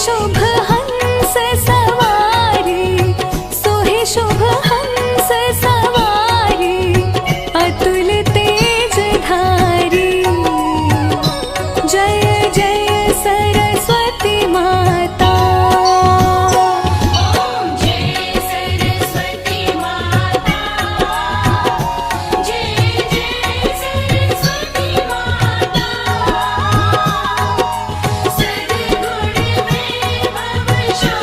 शुभ हंस सवारी, सोहे शुभ हंस सवारी, अतुल तेज धारी। जय जय सरस्वती माता। ओम जय सरस्वती माता, जय जय सरस्वती माता। सद्गुण वैभवशालिनी,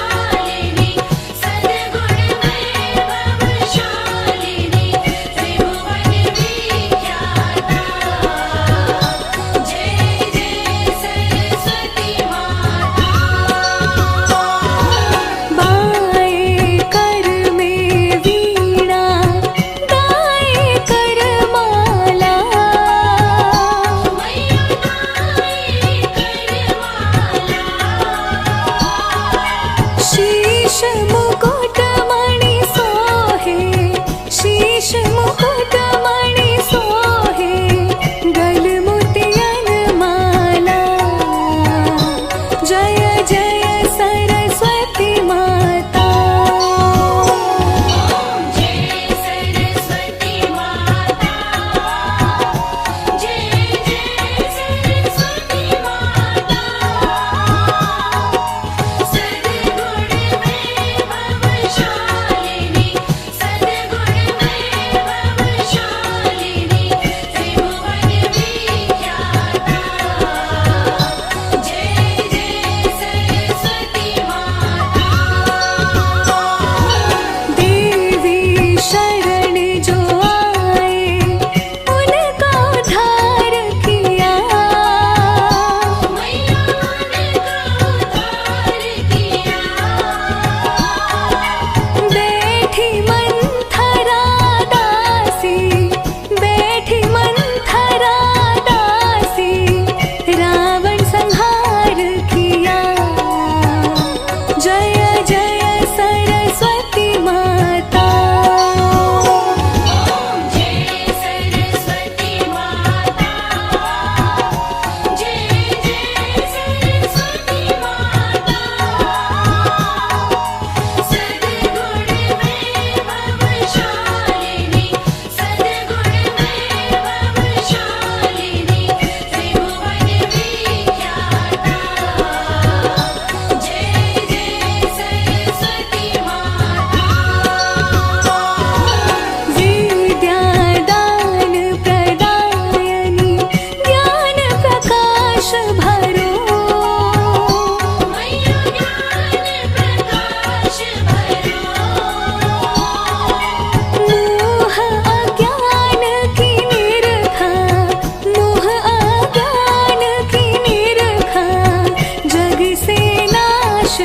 सद्गुण वैभवशालिनी, त्रिभुवन विख्याता। जय जय सरस्वती माता। बाएं कर में वीणा, दाएं कर माला, मैया दाएं कर माला। शीश मुकुट मणि सोहे, शीश मुकुट मणि सोहे, गल मोतियन माला। जय जय सरस्वती माता। ओम जय सरस्वती माता, जय जय सरस्वती माता। सद्गुण वैभवशालिनी, सद्गुण वैभवशालिनी, त्रिभुवन विख्याता। जय जय सरस्वती माता। देवी शरण जो आए, उनका उद्धार किया। मैया उनका उद्धार किया। बैठी मंथरा दासी, बैठी मंथरा दासी, रावण संहार किया। जय जय सरस्वती माता। ओम जय सरस्वती माता, जय जय सरस्वती माता। सद्गुण वैभवशालिनी, सद्गुण वैभवशालिनी, त्रिभुवन विख्याता। जय जय सरस्वती माता। विद्यादान प्रदायनि, ज्ञान प्रकाश भरो। मैया ज्ञान प्रकाश भरो। मोह अज्ञान की निरखा, मोह अज्ञान की निरखा, जग से नाश